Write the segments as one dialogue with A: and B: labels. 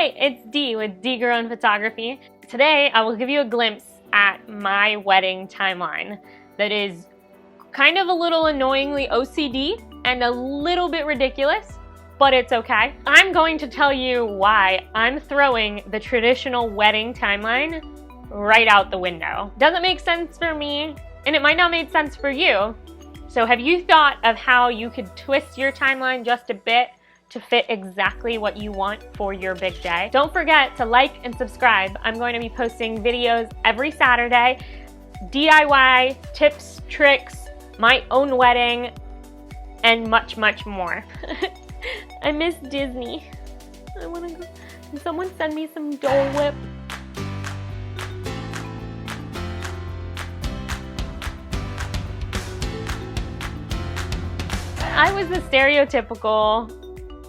A: Hi, it's Dee with D Grown Photography. Today I will give you a glimpse at my wedding timeline that is kind of a little annoyingly OCD and a little bit ridiculous, but it's okay. I'm going to tell you why I'm throwing the traditional wedding timeline right out the window. Doesn't make sense for me, and it might not make sense for you. So have you thought of how you could twist your timeline just a bit to fit exactly what you want for your big day? Don't forget to like and subscribe. I'm going to be posting videos every Saturday, DIY, tips, tricks, my own wedding, and much, much more. I miss Disney. I want to go. Can someone send me some Dole Whip? I was the stereotypical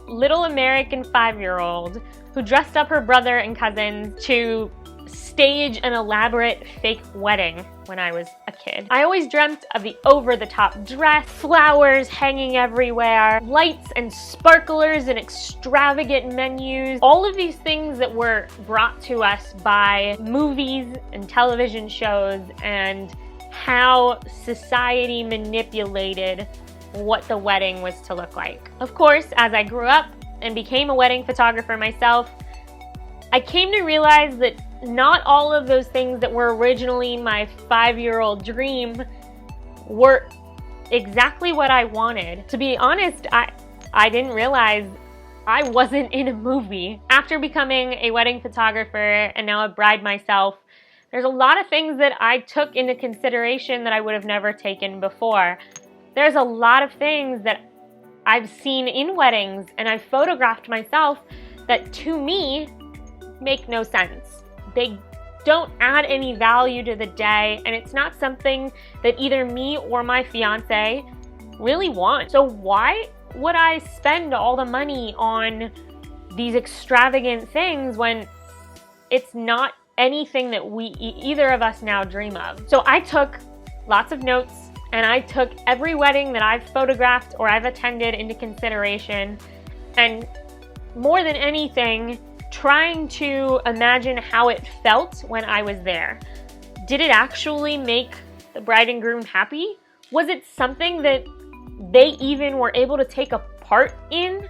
A: little American 5-year-old who dressed up her brother and cousins to stage an elaborate fake wedding when I was a kid. I always dreamt of the over-the-top dress, flowers hanging everywhere, lights and sparklers and extravagant menus, all of these things that were brought to us by movies and television shows, and how society manipulated what the wedding was to look like. Of course, as I grew up and became a wedding photographer myself, I came to realize that not all of those things that were originally my 5-year-old dream were exactly what I wanted. To be honest, I didn't realize I wasn't in a movie. After becoming a wedding photographer and now a bride myself, there's a lot of things that I took into consideration that I would have never taken before. There's a lot of things that I've seen in weddings and I've photographed myself that to me make no sense. They don't add any value to the day, and it's not something that either me or my fiance really want. So why would I spend all the money on these extravagant things when it's not anything that either of us now dream of? So I took lots of notes, and I took every wedding that I've photographed or I've attended into consideration, and more than anything, trying to imagine how it felt when I was there. Did it actually make the bride and groom happy? Was it something that they even were able to take a part in?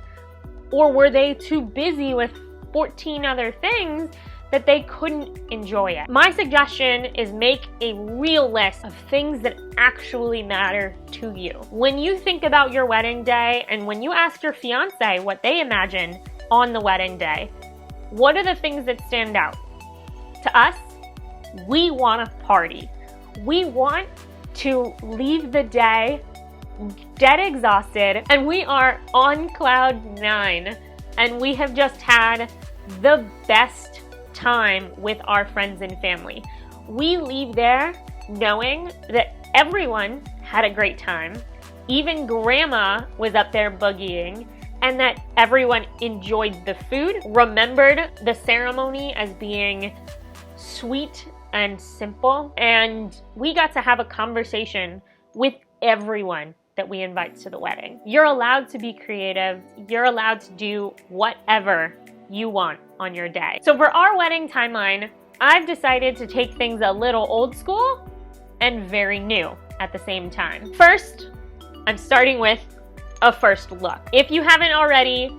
A: Or were they too busy with 14 other things that they couldn't enjoy it? My suggestion is make a real list of things that actually matter to you. When you think about your wedding day and when you ask your fiance what they imagine on the wedding day, what are the things that stand out? To us, we want a party. We want to leave the day dead exhausted, and we are on cloud 9, and we have just had the best time with our friends and family. We leave there knowing that everyone had a great time, even grandma was up there boogieing, and that everyone enjoyed the food, remembered the ceremony as being sweet and simple, and we got to have a conversation with everyone that we invite to the wedding. You're allowed to be creative. You're allowed to do whatever you want on your day. So for our wedding timeline, I've decided to take things a little old school and very new at the same time. First, I'm starting with a first look. If you haven't already,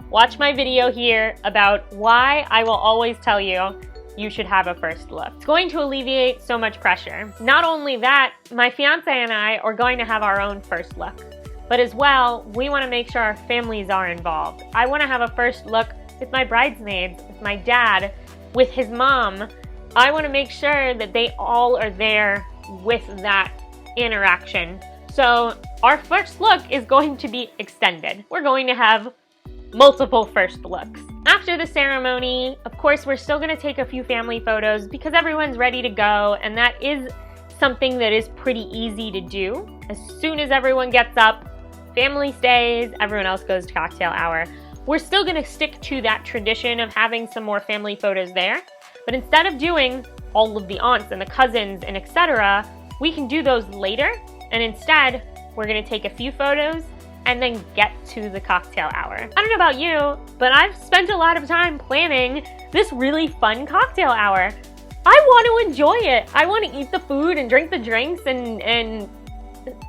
A: watch my video here about why I will always tell you you should have a first look. It's going to alleviate so much pressure. Not only that, my fiance and I are going to have our own first look, but as well, we want to make sure our families are involved. I want to have a first look with my bridesmaids, with my dad, with his mom. I want to make sure that they all are there with that interaction. So our first look is going to be extended. We're going to have multiple first looks. After the ceremony, of course, we're still going to take a few family photos because everyone's ready to go, and that is something that is pretty easy to do. As soon as everyone gets up, family stays, everyone else goes to cocktail hour. We're still going to stick to that tradition of having some more family photos there, but instead of doing all of the aunts and the cousins and etc., we can do those later. And instead, we're going to take a few photos and then get to the cocktail hour. I don't know about you, but I've spent a lot of time planning this really fun cocktail hour. I want to enjoy it. I want to eat the food and drink the drinks and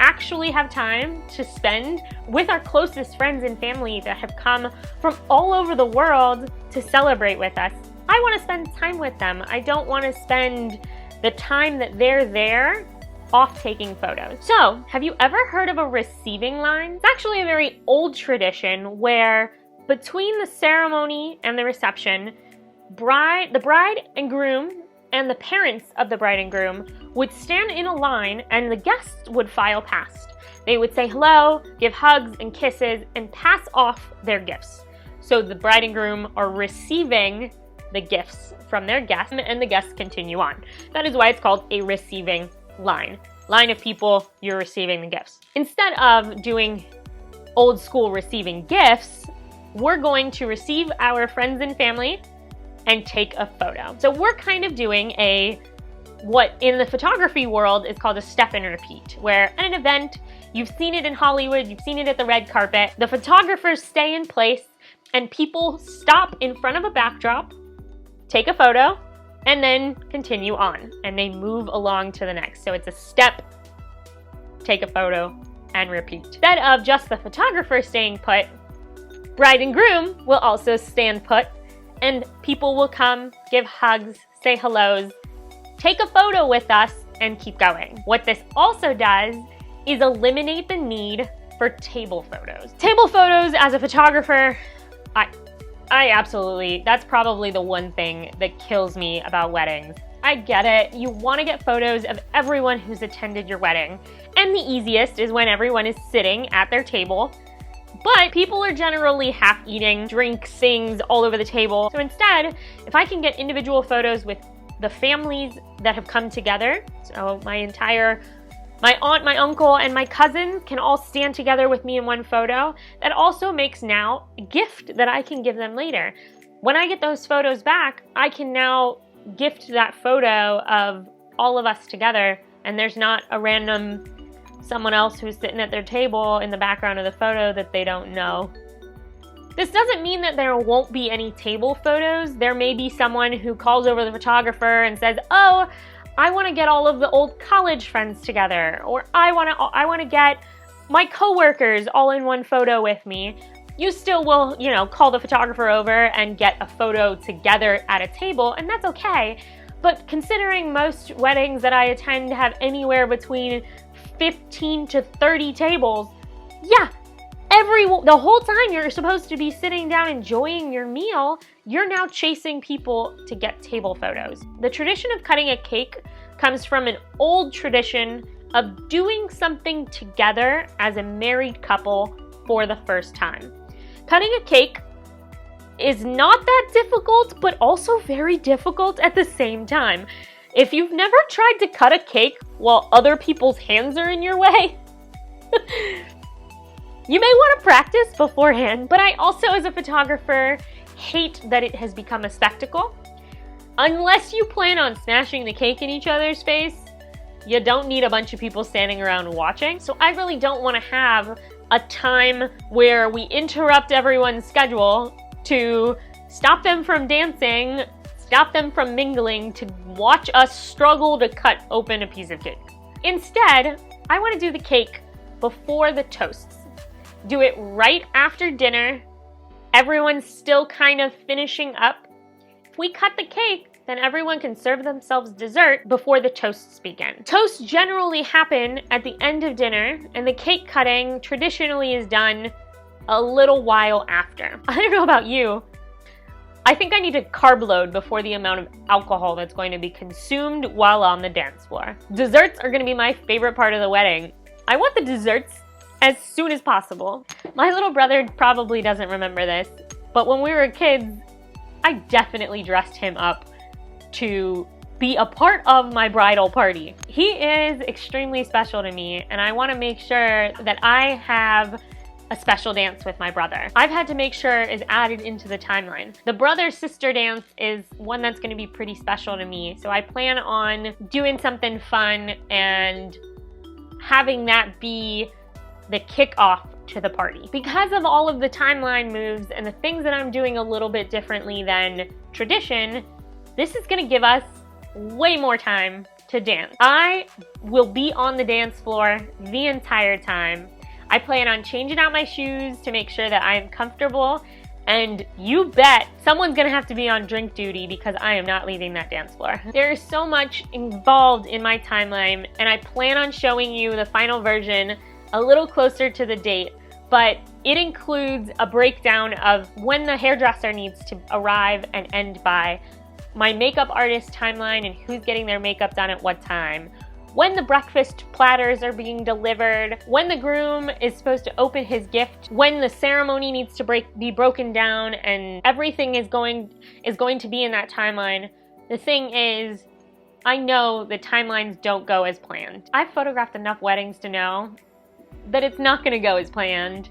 A: actually have time to spend with our closest friends and family that have come from all over the world to celebrate with us. I want to spend time with them. I don't want to spend the time that they're there off taking photos. So, have you ever heard of a receiving line? It's actually a very old tradition where between the ceremony and the reception, the bride and groom and the parents of the bride and groom would stand in a line and the guests would file past. They would say hello, give hugs and kisses, and pass off their gifts. So the bride and groom are receiving the gifts from their guests and the guests continue on. That is why it's called a receiving line of people, you're receiving the gifts. Instead of doing old school receiving gifts, we're going to receive our friends and family and take a photo. So we're kind of doing what in the photography world is called a step and repeat, where at an event, you've seen it in Hollywood, you've seen it at the red carpet, the photographers stay in place and people stop in front of a backdrop, take a photo, and then continue on, and they move along to the next. So it's a step, take a photo, and repeat. Instead of just the photographer staying put, bride and groom will also stand put, and people will come, give hugs, say hellos, take a photo with us, and keep going. What this also does is eliminate the need for table photos. Table photos, as a photographer, I absolutely, that's probably the one thing that kills me about weddings. I get it, you want to get photos of everyone who's attended your wedding, and the easiest is when everyone is sitting at their table, but people are generally half eating, drinks, things all over the table. So instead, if I can get individual photos with the families that have come together, so my aunt, my uncle, and my cousin can all stand together with me in one photo. That also makes now a gift that I can give them later. When I get those photos back, I can now gift that photo of all of us together, and there's not a random someone else who's sitting at their table in the background of the photo that they don't know. This doesn't mean that there won't be any table photos. There may be someone who calls over the photographer and says, oh, I want to get all of the old college friends together, or I want to get my coworkers all in one photo with me. You still will, call the photographer over and get a photo together at a table, and that's okay. But considering most weddings that I attend have anywhere between 15 to 30 tables, yeah, the whole time you're supposed to be sitting down enjoying your meal, you're now chasing people to get table photos. The tradition of cutting a cake comes from an old tradition of doing something together as a married couple for the first time. Cutting a cake is not that difficult, but also very difficult at the same time. If you've never tried to cut a cake while other people's hands are in your way, you may want to practice beforehand, but I also, as a photographer, hate that it has become a spectacle. Unless you plan on smashing the cake in each other's face, you don't need a bunch of people standing around watching. So I really don't want to have a time where we interrupt everyone's schedule to stop them from dancing, stop them from mingling, to watch us struggle to cut open a piece of cake. Instead, I want to do the cake before the toasts. Do it right after dinner. Everyone's still kind of finishing up. If we cut the cake, then everyone can serve themselves dessert before the toasts begin. Toasts generally happen at the end of dinner, and the cake cutting traditionally is done a little while after. I don't know about you. I think I need to carb load before the amount of alcohol that's going to be consumed while on the dance floor. Desserts are going to be my favorite part of the wedding. I want the desserts as soon as possible. My little brother probably doesn't remember this, but when we were kids, I definitely dressed him up to be a part of my bridal party. He is extremely special to me, and I want to make sure that I have a special dance with my brother. I've had to make sure is added into the timeline. The brother-sister dance is one that's going to be pretty special to me, so I plan on doing something fun and having that be the kickoff to the party. Because of all of the timeline moves and the things that I'm doing a little bit differently than tradition, this is gonna give us way more time to dance. I will be on the dance floor the entire time. I plan on changing out my shoes to make sure that I am comfortable, and you bet someone's gonna have to be on drink duty because I am not leaving that dance floor. There is so much involved in my timeline, and I plan on showing you the final version a little closer to the date, but it includes a breakdown of when the hairdresser needs to arrive and end by, my makeup artist timeline and who's getting their makeup done at what time, when the breakfast platters are being delivered, when the groom is supposed to open his gift, when the ceremony needs to be broken down, and everything is going to be in that timeline. The thing is, I know the timelines don't go as planned. I've photographed enough weddings to know that it's not going to go as planned,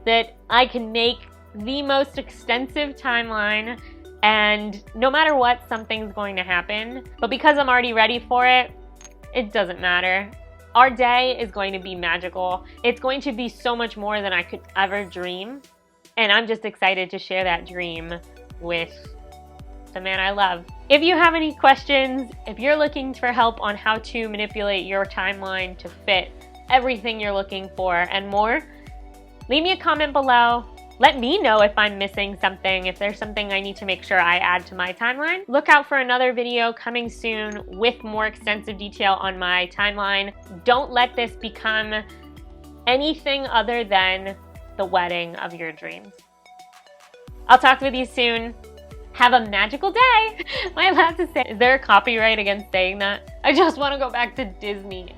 A: that I can make the most extensive timeline, and no matter what, something's going to happen. But because I'm already ready for it, it doesn't matter. Our day is going to be magical. It's going to be so much more than I could ever dream. And I'm just excited to share that dream with the man I love. If you have any questions, if you're looking for help on how to manipulate your timeline to fit everything you're looking for and more, leave me a comment below. Let me know if I'm missing something, if there's something I need to make sure I add to my timeline. Look out for another video coming soon with more extensive detail on my timeline. Don't let this become anything other than the wedding of your dreams. I'll talk with you soon. Have a magical day. Am I allowed to say? Is there a copyright against saying that? I just want to go back to Disney.